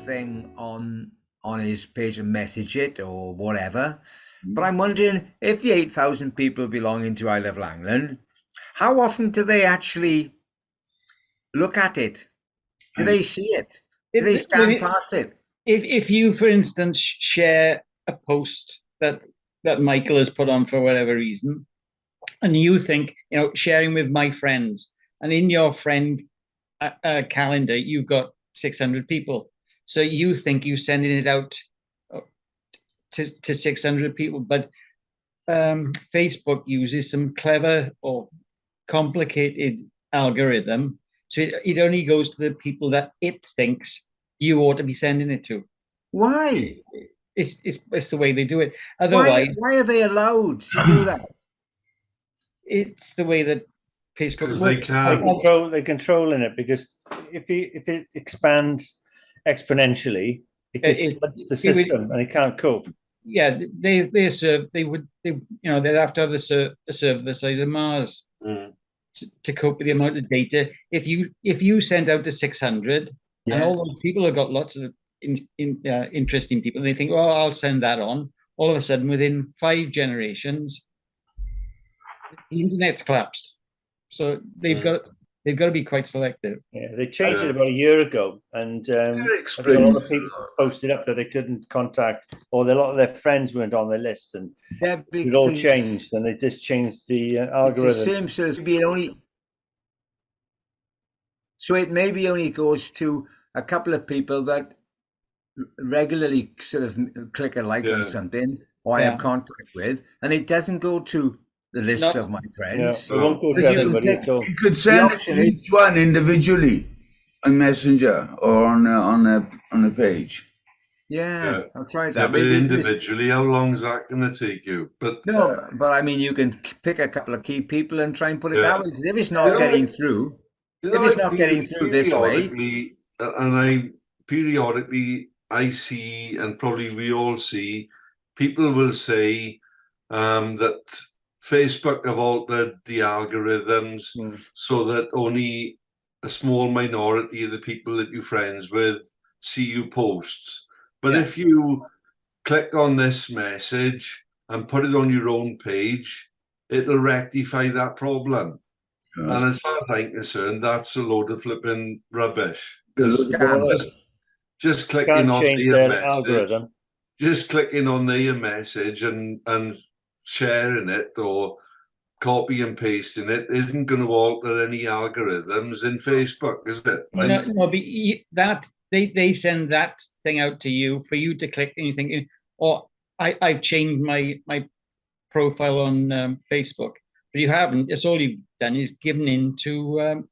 Thing on his page and message it or whatever. But I'm wondering if the 8,000 people belonging to I Love Langland, how often do they actually look at it? Do they see it? Do they stand past it? If you, for instance, share a post that Michael has put on for whatever reason, and you think, sharing with my friends, and in your friend calendar, you've got 600 people. So you think you're sending it out to 600 people, but Facebook uses some clever or complicated algorithm. So it only goes to the people that it thinks you ought to be sending it to. Why? It's the way they do it. Otherwise, why are they allowed to do that? It's the way that Facebook works. They're controlling it, because if it expands exponentially, it just floods the system and it can't cope. Yeah, they'd have to have the server the size of Mars to cope with the amount of data. If you send out to 600, and all those people have got lots of interesting people, and they think, oh, I'll send that on. All of a sudden, within 5 generations, the internet's collapsed. So they've got to be quite selective. Yeah, they changed it about a year ago, and a lot of people posted up that they couldn't contact, or a lot of their friends weren't on their list, and it all changed, and they just changed the algorithm. It's the same, so it maybe only goes to a couple of people that regularly sort of click a like on something, or I have contact with, and it doesn't go to the list of my friends. Yeah, it won't go to everybody at all. You could send each one individually on Messenger or on a page. Yeah, I'll try that. Yeah, but individually, how long is that going to take you? But I mean, you can pick a couple of key people and try and put it that way. Because if it's not getting through, this way, and periodically I see, and probably we all see, people will say that Facebook have altered the algorithms so that only a small minority of the people that you're friends with see your posts. But if you click on this message and put it on your own page, it'll rectify that problem. Yes. And as far as I'm concerned, that's a load of flipping rubbish. Just clicking on their message, just clicking on their message and sharing it or copy and pasting it isn't going to alter any algorithms in Facebook, is it? No, but they send that thing out to you for you to click, and you think, I've changed my profile on Facebook, but you haven't. It's all you've done is given into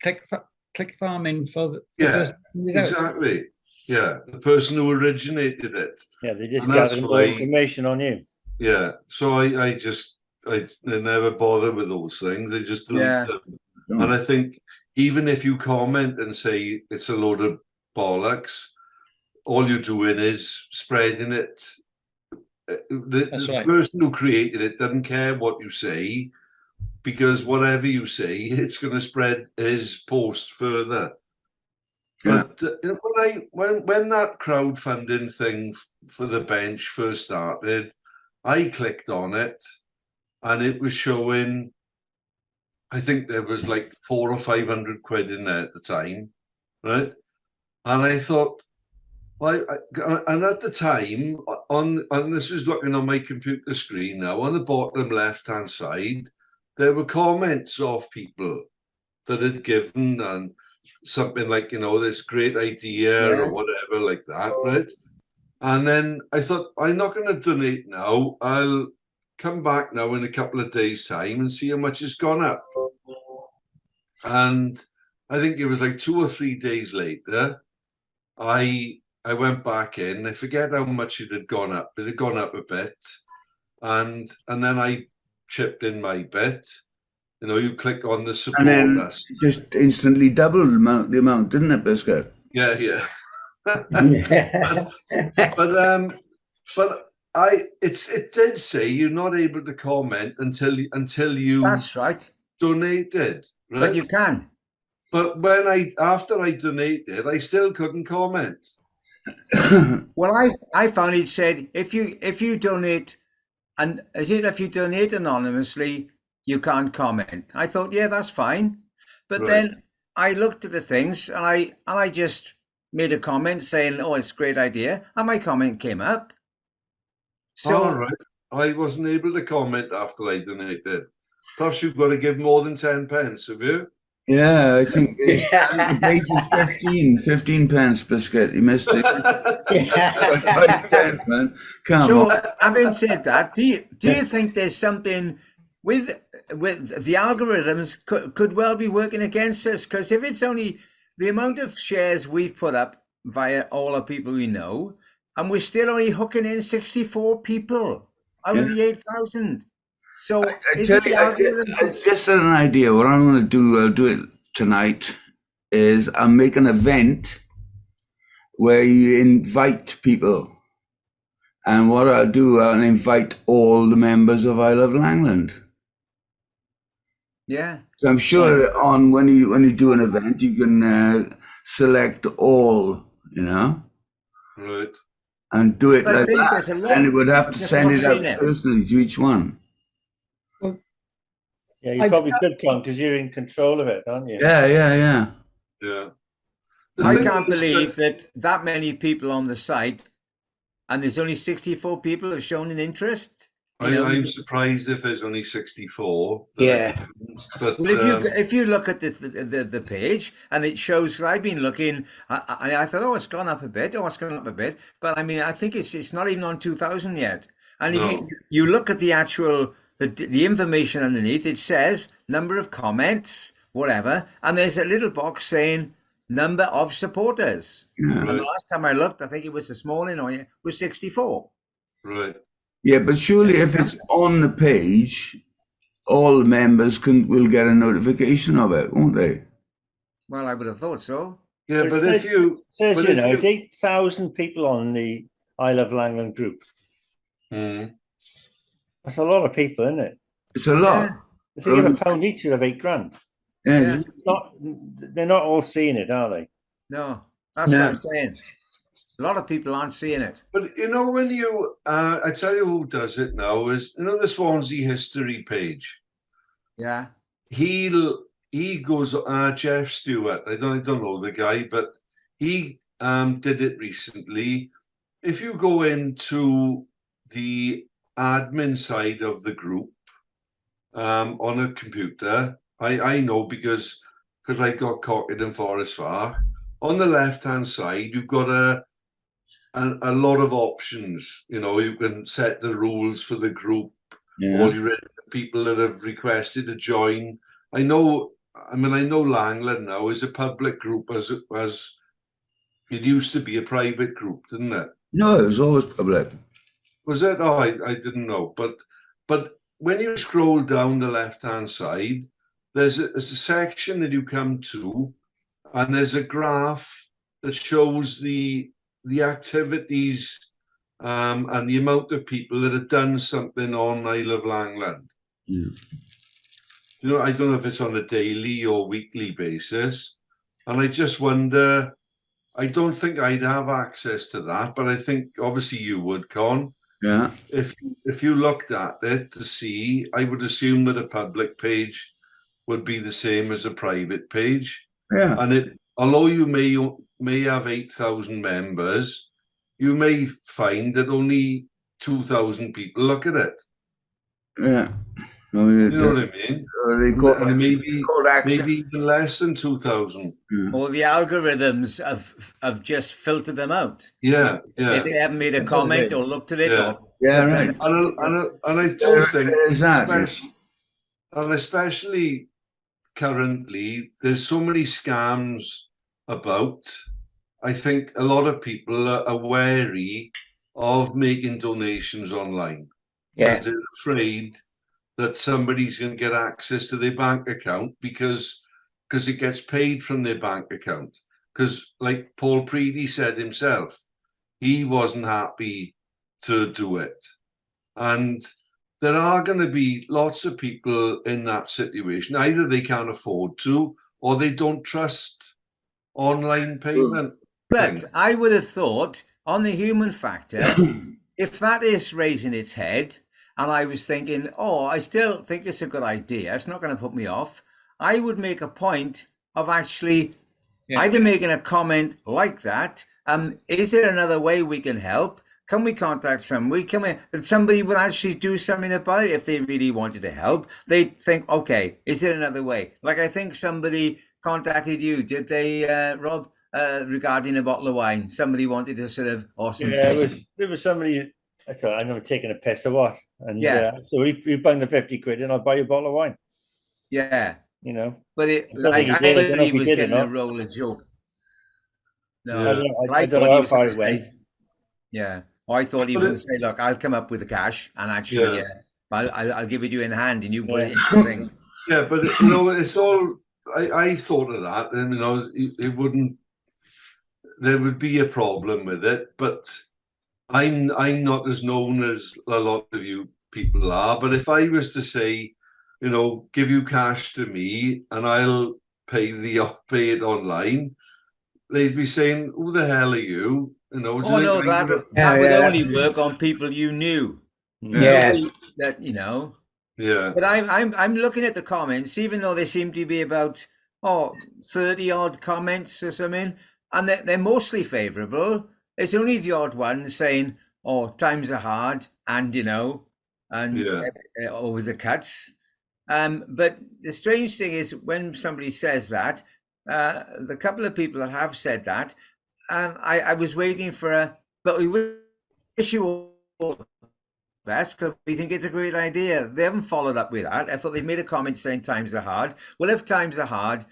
click farming for the exactly. Yeah, the person who originated it. Yeah, they just gathered more information on you. Yeah, so I never bother with those things. I just delete them. And I think even if you comment and say it's a load of bollocks, all you're doing is spreading it. The person who created it doesn't care what you say, because whatever you say, it's going to spread his post further. But when that crowdfunding thing for the bench first started, I clicked on it, and it was showing, I think there was like 400 or 500 quid in there at the time, right? And I thought, And at the time, and this is looking on my computer screen now, on the bottom left-hand side, there were comments of people that had given and something like, this great idea or whatever like that, right? And then I thought, I'm not going to donate now. I'll come back now in a couple of days' time and see how much has gone up. And I think it was like 2 or 3 days later, I went back in. I forget how much it had gone up. It had gone up a bit. And then I chipped in my bit. You click on the support and then us. Just instantly doubled the amount, didn't it, Biscuit? Yeah. but it did say you're not able to comment until you That's right. donated, right? But you can. But after I donated, I still couldn't comment. Well, I found it said if you donate, and is it if you donate anonymously, you can't comment. I thought, yeah, that's fine. But then I looked at the things and I just made a comment saying, oh, it's a great idea. And my comment came up. So I wasn't able to comment after I donated. Perhaps you've got to give more than 10 pence, have you? Yeah, I think it's 15 pence, Biscuit. You missed it. 5 pence, man. Come on. Having said that, do you think there's something with the algorithms could well be working against us? Because if it's only the amount of shares we've put up via all the people we know, and we're still only hooking in 64 people out of the 8,000. So I tell you, just an idea. What I'm going to do, I'll do it tonight, is I'll make an event where you invite people. And what I'll do, I'll invite all the members of I Love Langland. Yeah. So I'm sure when you do an event, you can select all, Right. And do it like that. And it would have to send it out personally to each one. Yeah, you probably could, Con, because you're in control of it, aren't you? Yeah. I can't believe that many people on the site, and there's only 64 people have shown an interest. I'm surprised if there's only 64. Yeah. But if you look at the page and it shows, because I've been looking, I thought, oh, it's gone up a bit. But I mean, I think it's not even on 2,000 yet. And if you look at the actual the information underneath, it says number of comments, whatever, and there's a little box saying number of supporters. Yeah. And the last time I looked, I think it was this morning, it was 64. Right. Yeah, but surely if it's on the page, all the members will get a notification of it, won't they? Well, I would have thought so. Yeah, but if you says it's 8,000 people on the I Love Langland group. Mm. That's a lot of people, isn't it? It's a lot. Yeah. If you give a pound each, you have $8,000. Yeah. They're not all seeing it, are they? No, that's what I'm saying. A lot of people aren't seeing it. But when you, I tell you who does it now is, the Swansea history page. Yeah. He goes, Jeff Stewart, I don't know the guy, but he did it recently. If you go into the admin side of the group on a computer, I know because I got cocked in Forest Far. On the left-hand side, you've got a lot of options. You can set the rules for the group, all your people that have requested to join. I know Langland now is a public group as it used to be a private group, didn't it? No, it was always public. Was it? Oh, I didn't know. But when you scroll down the left-hand side, there's a section that you come to, and there's a graph that shows the activities and the amount of people that have done something on I Love Langland. Yeah. I don't know if it's on a daily or weekly basis, and I just wonder. I don't think I'd have access to that, but I think obviously you would, Con. Yeah. If you looked at it to see, I would assume that a public page would be the same as a private page. Yeah. And although you may have 8,000 members, you may find that only 2,000 people look at it. Yeah. You know what I mean? And maybe even less than 2,000. Or the algorithms have just filtered them out. Yeah. If they haven't made a comment or looked at it. Yeah, right. And I don't think, that, and especially currently, there's so many scams about. I think a lot of people are wary of making donations online. Because they're afraid that somebody's going to get access to their bank account because it gets paid from their bank account. Because, like Paul Preedy said himself, he wasn't happy to do it. And there are going to be lots of people in that situation. Either they can't afford to, or they don't trust online payment. But I would have thought, on the human factor, if that is raising its head, and I was thinking, I still think it's a good idea, it's not going to put me off, I would make a point of actually either making a comment like that, is there another way we can help? Can we contact somebody? Somebody would actually do something about it if they really wanted to help. They'd think, okay, is there another way? Like I think somebody contacted you, did they, Rob, regarding a bottle of wine? Somebody wanted to sort of there was somebody. I thought I'm not taking a piss or what, and so we bung the 50 quid and I'll buy you a bottle of wine. Yeah, you know. But I thought he was getting a roll of joke. No, I don't know how far it went. Yeah, I thought he was going to say, "Look, I'll come up with the cash, and actually, I'll give it you in hand, and you put it in the thing." Yeah, but it's all. I thought of that, and it wouldn't. There would be a problem with it, but I'm not as known as a lot of you people are. But if I was to say, give you cash to me and I'll pay it online, they'd be saying, "Who the hell are you?" That would only work on people you knew. Yeah. Yeah. But I'm looking at the comments, even though they seem to be about 30 odd comments or something, and they're mostly favourable. It's only the odd one saying, times are hard, and over the cuts. But the strange thing is when somebody says that, the couple of people that have said that, I was waiting for but we wish you all the best because we think it's a great idea. They haven't followed up with that. I thought they've made a comment saying times are hard. Well, if times are hard,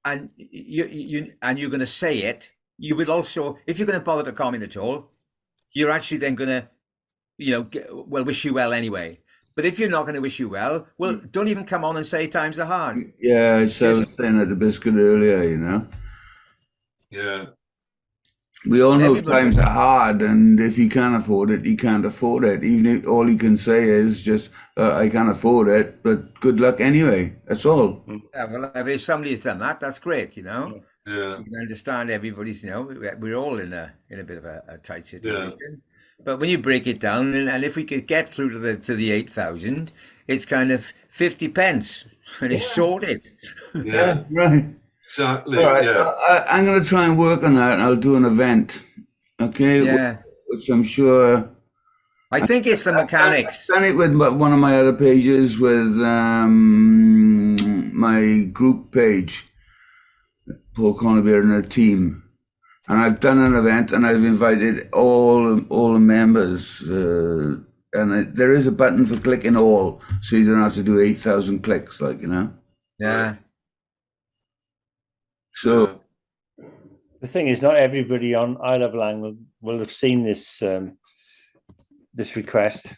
and you're going to say it, you would also, if you're going to bother to comment at all, you're actually then going to, wish you well anyway. But if you're not going to wish you well, don't even come on and say times are hard. Yeah, I was saying at the biscuit earlier, Yeah. We all know times are hard, and if he can't afford it, he can't afford it. Even if all he can say is just, I can't afford it, but good luck anyway. That's all. Yeah, well, if somebody's done that, that's great, Yeah. You can understand everybody's, we're all in a bit of a tight situation. Yeah. But when you break it down, and if we could get through to the 8,000, it's kind of 50 pence, and it's sorted. Yeah, right. Exactly. All right. I'm going to try and work on that, and I'll do an event. Okay. Yeah. Which I'm sure. I think it's the mechanics. I've done it with one of my other pages with my group page, Paul Conibear and a team, and I've done an event, and I've invited all the members, and there is a button for clicking all, so you don't have to do 8,000 clicks, Yeah. So the thing is, not everybody on I Love Lang will have seen this this request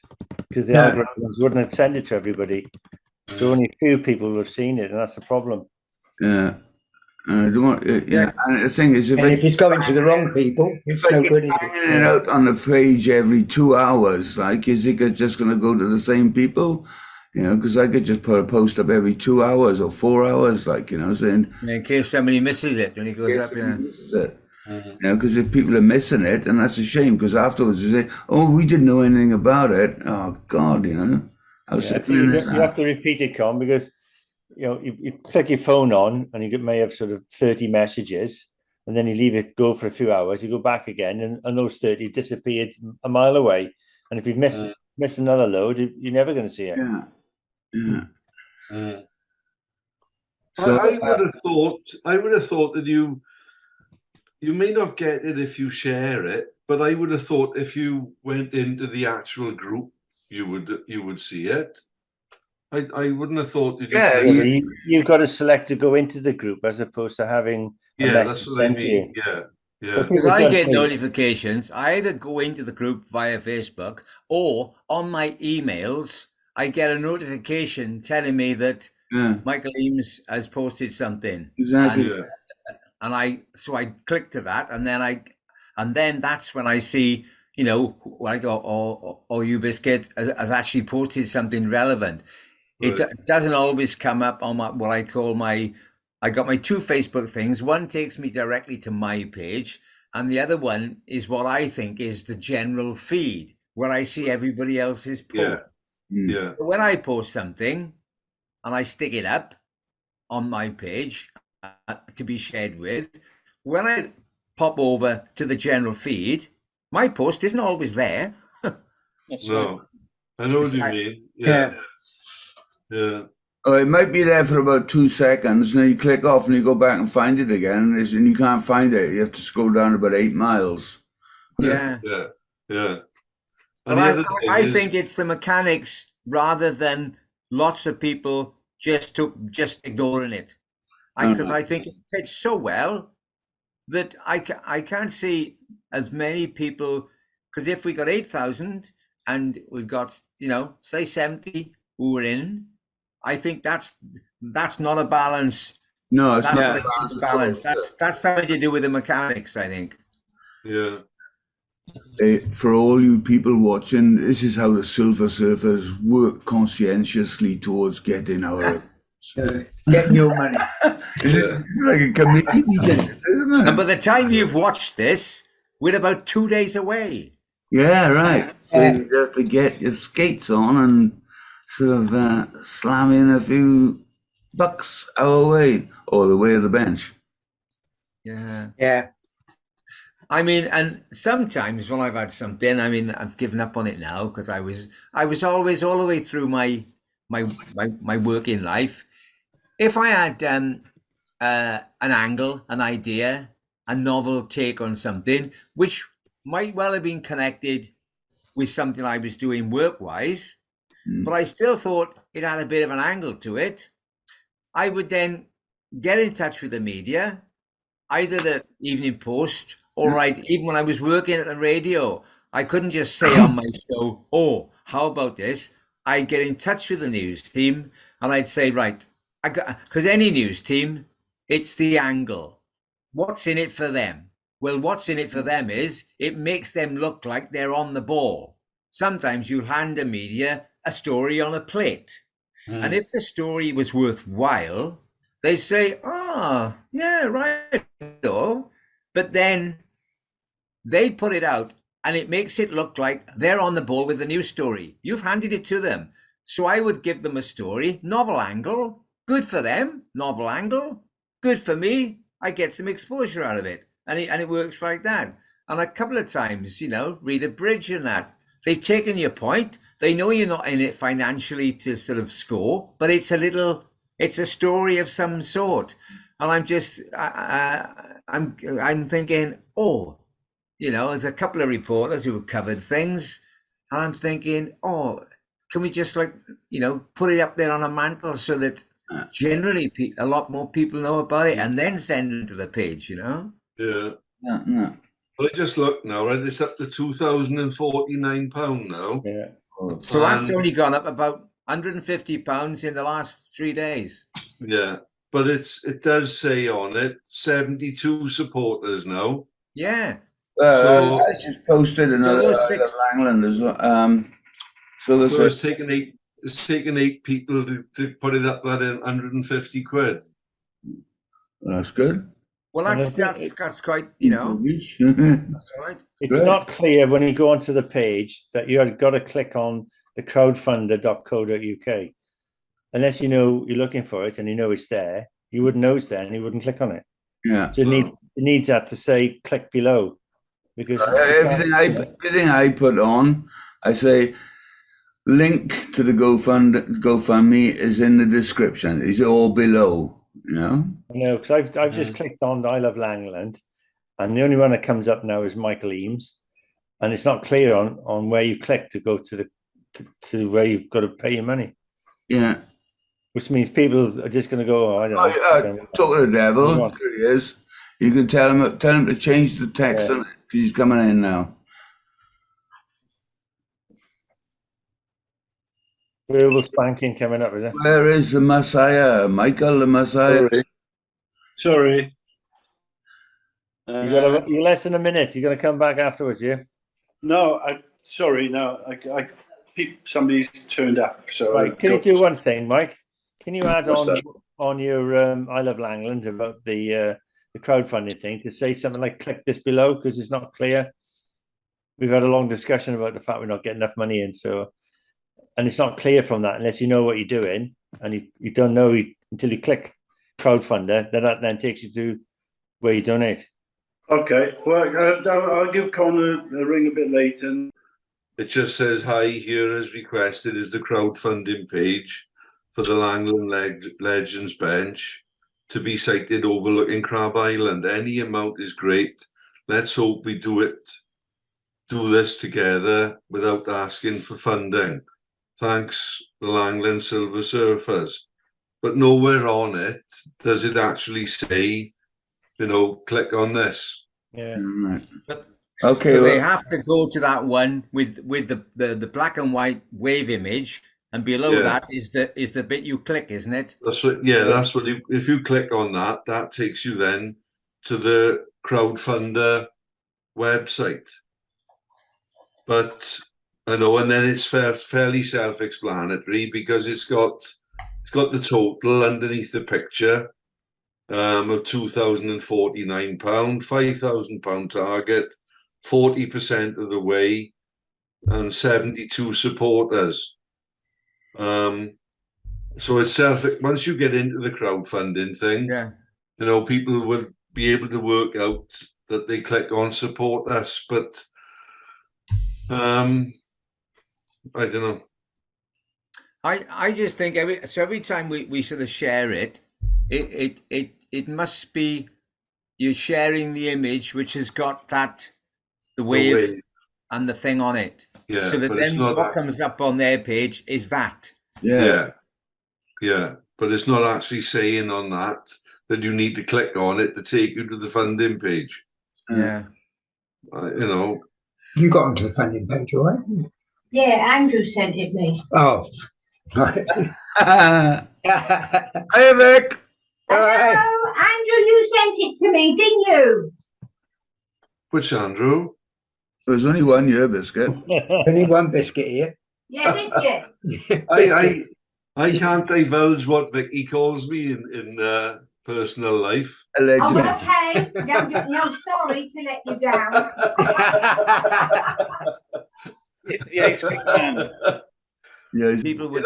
because the algorithms wouldn't have sent it to everybody. So only a few people will have seen it, and that's the problem. Yeah. And the thing is, if it's going to the wrong people, if I keep hanging it out on the page every 2 hours, is it just going to go to the same people? Because I could just put a post up every 2 hours or 4 hours, saying. In case somebody misses it when he goes up, because if people are missing it, and that's a shame, because afterwards they say, we didn't know anything about it. Oh, God, You have to repeat it, Con, because, you click your phone on and you may have sort of 30 messages, and then you leave it go for a few hours, you go back again, and those 30 disappeared a mile away. And if you miss another load, you're never going to see it. So I would have thought that you may not get it if you share it, but I would have thought if you went into the actual group, you would see it. I wouldn't have thought you've got to select to go into the group as opposed to having that's what I mean. Because I get notifications. I either go into the group via Facebook or on my emails, I get a notification telling me that Michael Eames has posted something. Exactly. And I click to that, and then that's when I see, like or you biscuit has actually posted something relevant. Right. It doesn't always come up on what I call I got my two Facebook things. One takes me directly to my page, and the other one is what I think is the general feed, where I see everybody else's post. Yeah. So when I post something and I stick it up on my page to be shared with, when I pop over to the general feed, my post isn't always there. No, I know what you mean. Yeah. Oh, it might be there for about 2 seconds, and then you click off and you go back and find it again, and you can't find it. You have to scroll down about 8 miles. Yeah. But I think it's the mechanics rather than lots of people just ignoring it. Because I think it fits so well that I can't see as many people, because if we got 8,000 and we've got, say 70 who are in, I think that's not a balance. No, it's not a balance. That's something to do with the mechanics, I think. Yeah. For all you people watching, this is how the Silversurfers work conscientiously towards getting our getting your money. It's like a committee meeting, isn't it? And by the time you've watched this, we're about 2 days away. Yeah, right. So you have to get your skates on and sort of slam in a few bucks our way, or the way of the bench. Yeah. I mean, and sometimes when I've had something, I mean, I've given up on it now because I was always all the way through my working life. If I had an angle, an idea, a novel take on something, which might well have been connected with something I was doing work-wise, but I still thought it had a bit of an angle to it, I would then get in touch with the media, either the Evening Post or even when I was working at the radio. I couldn't just say on my show, oh, how about this? I'd get in touch with the news team and I'd say, right, because any news team, it's the angle. What's in it for them? Well, what's in it for them is it makes them look like they're on the ball. Sometimes you hand the media a story on a plate. And if the story was worthwhile, they say, oh, yeah, right. But then they put it out and it makes it look like they're on the ball with the news story. You've handed it to them. So I would give them a story, novel angle, good for them, novel angle, good for me. I get some exposure out of it. And it works like that. And a couple of times, read a bridge and that. They've taken your point. They know you're not in it financially to sort of score, but it's a story of some sort. And I'm just, I'm thinking, there's a couple of reporters who have covered things. And I'm thinking, can we just put it up there on a mantle so that generally a lot more people know about it and then send it to the page, Yeah. Well, I just looked now, right? It's up to £2,049 now. Yeah. So that's only gone up about £150 in the last 3 days. Yeah, but it does say on it 72 supporters now. Yeah. So I just posted another Langland as well. So it's taken eight people to put it up that in 150 quid. That's good. Well, that's quite, That's right. It's not clear when you go onto the page that you've got to click on the crowdfunder.co.uk. Unless you're looking for it and it's there, you wouldn't know it's there and you wouldn't click on it. Yeah. So you needs that to say click below, because everything I put on, I say link to the GoFundMe is in the description. It's all below, you know. No, because I've just clicked on I Love Langland, and the only one that comes up now is Michael Eames, and it's not clear on where you click to go to where you've got to pay your money. Yeah. Which means people are just going to go, I don't know. Talk to the devil. Here he is. You can tell him to change the text on it, because he's coming in now. Verbal spanking coming up, is it? Where is the Messiah? Michael, the Messiah? Sorry. You're less than a minute. You're going to come back afterwards, yeah? No, somebody's turned up. So right. Can you do one thing, Mike? Can you add on your I Love Langland about the crowdfunding thing to say something like click this below, because it's not clear. We've had a long discussion about the fact we're not getting enough money in, and it's not clear from that unless you know what you're doing, and you don't know until you click crowdfunder. That then takes you to where you donate. Okay, well, I'll give Connor a ring a bit later. It just says, hi, here as requested is the crowdfunding page for the Langland Legends bench to be sited overlooking Crab Island. Any amount is great. Let's hope we do this together without asking for funding. Thanks, the Langland Silversurfers. But nowhere on it does it actually say, click on this. Yeah. But, okay. So they have to go to that one with the black and white wave image, and below that is the bit you click, isn't it? That's what. Yeah, that's what. If you click on that, that takes you then to the crowdfunder website. But I know, and then it's fairly self-explanatory, because it's got the total underneath the picture of £2,049, £5,000 target, 40% of the way, and 72 supporters. So it's once you get into the crowdfunding thing, people will be able to work out that they click on support us, but I don't know. I just think every time we sort of share it must be you're sharing the image which has got the wave and the thing on it. Yeah. So that then what comes up on their page is that. Yeah. But it's not actually saying on that you need to click on it to take you to the funding page. Yeah. You got onto the funding page, all right? Yeah, Andrew sent it me. Oh. Right. Hey, Vic. Hello, Andrew, you sent it to me, didn't you? Which Andrew? There's only one here, Biscuit. Only one biscuit here. Yeah, biscuit. I can't divulge what Vicky calls me in personal life. Allegedly. Oh, okay. No, sorry to let you down. Yeah, people with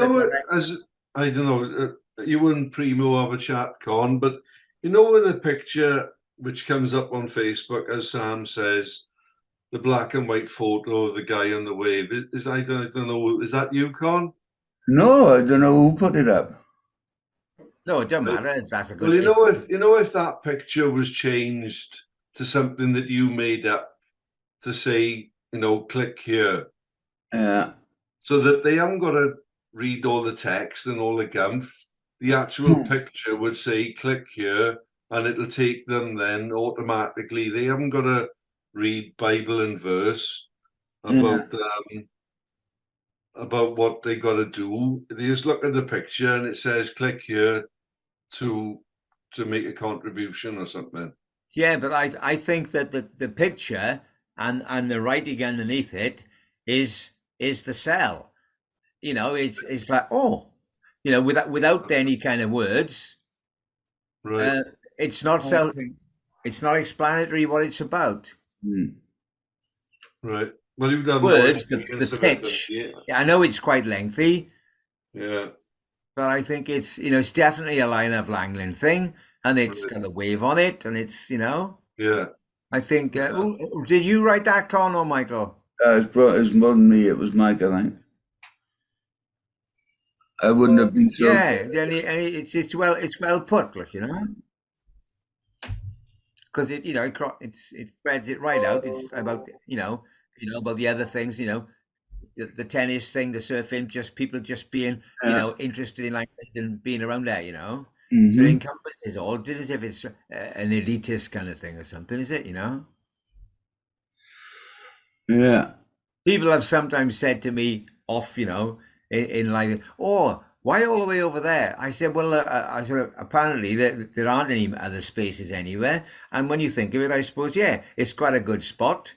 I don't know, you and Primo have a chat, Con, but in the picture which comes up on Facebook, as Sam says, the black and white photo of the guy on the wave, I don't know, is that you, Con? No, I don't know who put it up. No, it doesn't matter. That's a good. Well, if that picture was changed to something that you made up to say, click here. Yeah. So that they haven't got to read all the text and all the gumph. The actual picture would say, click here, and it'll take them then automatically. They haven't got to read Bible and verse about what they got to do. They just look at the picture and it says, click here to make a contribution or something. Yeah, but I think that the picture and the writing underneath it is the sell. It's like, without any kind of words, right? It's not it's not explanatory what it's about. Right. Well, you've done words, the pitch. Yeah, I know it's quite lengthy. Yeah. But I think it's definitely a line of Langland thing, and it's got a wave on it, and it's Yeah. I think. Did you write that, Con, or Michael? It was more than me. It was Mike, I think. I wouldn't have been so. Yeah, and it's well put, like, you know, because it it spreads it right out. It's about about the other things, the tennis thing, the surfing, just people just being interested in like and being around there, So it encompasses all. It as if it's an elitist kind of thing or something, is it? Yeah. People have sometimes said to me off, in like, oh, why all the way over there? I said, well, apparently there aren't any other spaces anywhere. And when you think of it, I suppose, yeah, it's quite a good spot,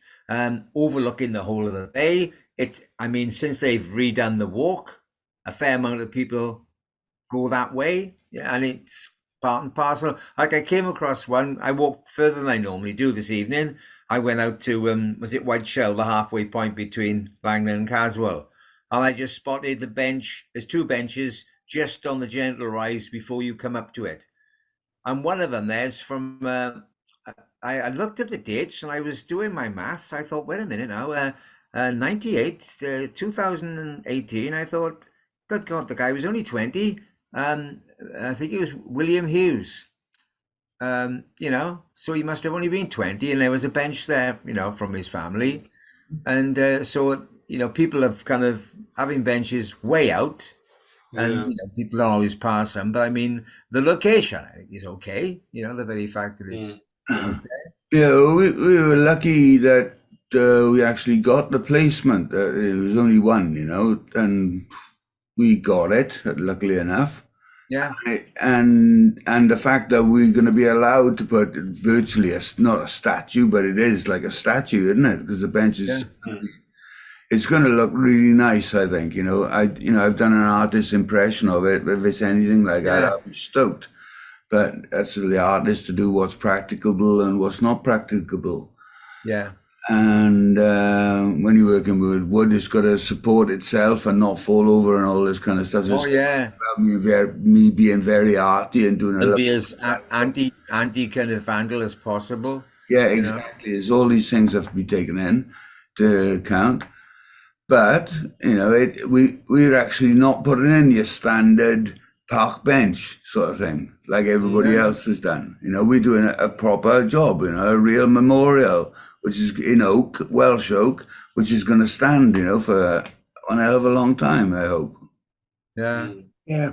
overlooking the whole of the bay. Since they've redone the walk, a fair amount of people go that way, and it's part and parcel. Like I came across one, I walked further than I normally do this evening. I went out to, was it White Shell, the halfway point between Langland and Caswell. And I just spotted the bench. There's two benches just on the gentle rise before you come up to it. And one of them there's from, I looked at the dates and I was doing my maths. I thought, wait a minute now, 98, 2018. I thought, good God, the guy was only 20. I think it was William Hughes. So he must have only been 20, and there was a bench there, from his family. And so people have kind of having benches way out, and people don't always pass them. But I mean, the location, I think, is okay. The very fact that it's yeah, we were lucky that we actually got the placement. It was only one, and we got it, luckily enough. Yeah, and the fact that we're going to be allowed to put virtually not a statue, but it is like a statue, isn't it? Because the bench is, it's going to look really nice. I think I've done an artist's impression of it. But if it's anything like that, I'll be stoked. But that's the artist to do what's practicable and what's not practicable. Yeah. And when you're working with wood, it's got to support itself and not fall over and all this kind of stuff. Oh, yeah. Me being very arty and doing be as anti kind of angle as possible. Yeah, exactly. There's all these things have to be taken in to account. But, we're actually not putting in your standard park bench sort of thing like everybody else has done. We're doing a proper job, a real memorial, which is in oak, Welsh oak, which is going to stand, for one hell of a long time, I hope. Yeah. Yeah.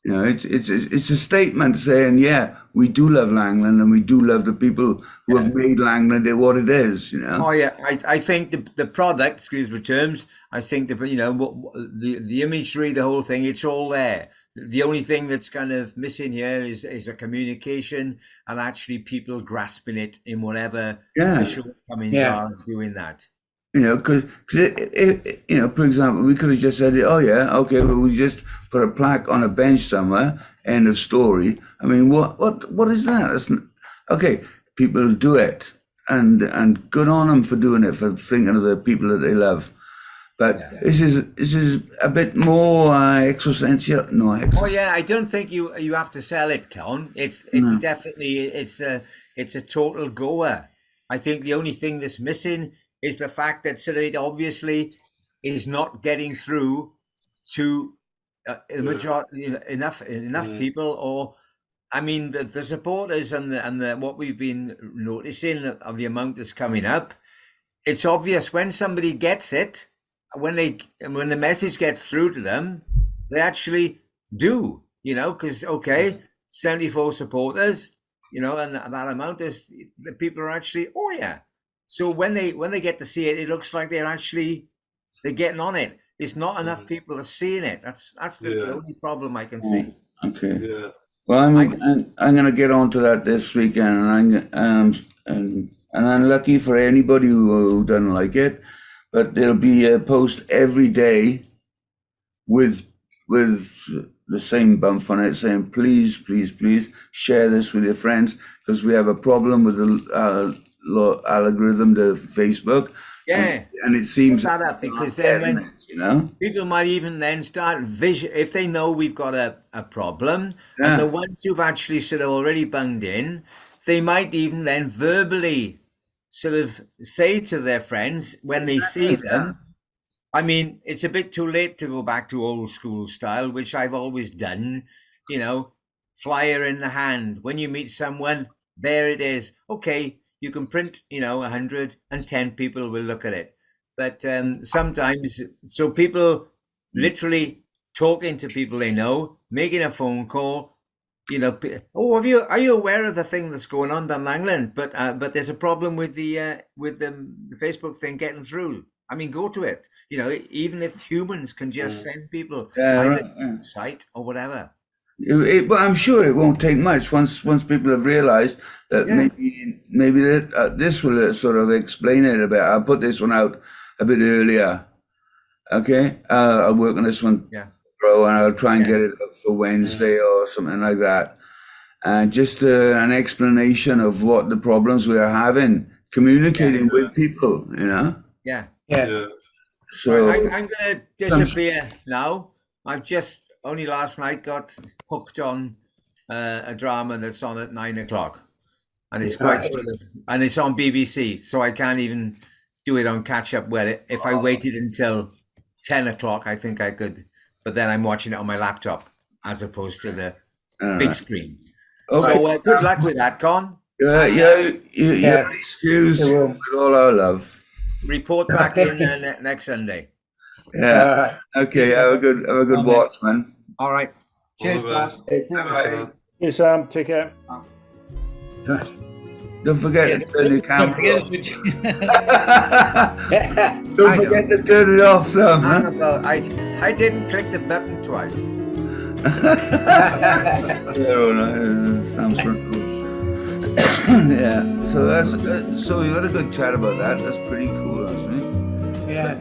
It's a statement saying, yeah, we do love Langland and we do love the people who have made Langland what it is, Oh, yeah. I think the product, excuse my terms, I think the imagery, the whole thing, it's all there. The only thing that's kind of missing here is a communication and actually people grasping it in whatever the shortcomings are doing that. Because for example, we could have just said, oh yeah, okay, well, we just put a plaque on a bench somewhere, end of story. I mean, what is that? Okay, people do it, and good on them for doing it, for thinking of the people that they love. But this is a bit more existential. No, oh yeah, I don't think you have to sell it, Con. It's definitely it's a total goer. I think the only thing that's missing is the fact that sort of it obviously is not getting through to the majority, enough people, or I mean the supporters and the what we've been noticing of the amount that's coming up. It's obvious when somebody gets it. When the message gets through to them, they actually do, because 74 supporters, and that amount is the people are actually, oh yeah. So when they get to see it, it looks like they're getting on it. There's not enough people are seeing it. That's the only problem I can see. Okay. Yeah. Well, I'm going to get onto that this weekend, and I'm lucky for anybody who doesn't like it. But there'll be a post every day with the same bump on it saying, please, please, please share this with your friends because we have a problem with the algorithm, the Facebook. Yeah. And it seems that up because then when people might even then start if they know we've got a problem, and the ones who've actually sort of already bunged in they might even then verbally sort of say to their friends when they see them. I mean, it's a bit too late to go back to old school style, which I've always done, you know, flyer in the hand. When you meet someone, there it is. Okay, you can print, 110 people will look at it. But sometimes, so people literally talking to people they know, making a phone call, are you aware of the thing that's going on down Langland? But there's a problem with the Facebook thing getting through. I mean, go to it. Even if humans can just send people either site or whatever. But I'm sure it won't take much once people have realised that maybe this will sort of explain it a bit. I'll put this one out a bit earlier. Okay, I'll work on this one, bro, and I'll try and get it up for Wednesday or something like that. And just an explanation of what the problems we are having, communicating with people, Yeah. So I'm going to disappear now. I've just only last night got hooked on a drama that's on at 9:00, and it's and it's on BBC, so I can't even do it on catch up. Where if I waited until 10:00, I think I could, but then I'm watching it on my laptop as opposed to the big screen. Okay. So good luck with that, Con. You're excused with all our love. Report back in next Sunday. Yeah. Okay. Have a good watch, man. All right. Cheers, boss. Yes, Sam. Take care. Don't forget to turn your camera off. Don't forget to turn it off, Sam. Huh? I didn't click the button twice. Sam's front room. Yeah. So so we had a good chat about that. That's pretty cool, isn't it? Yeah.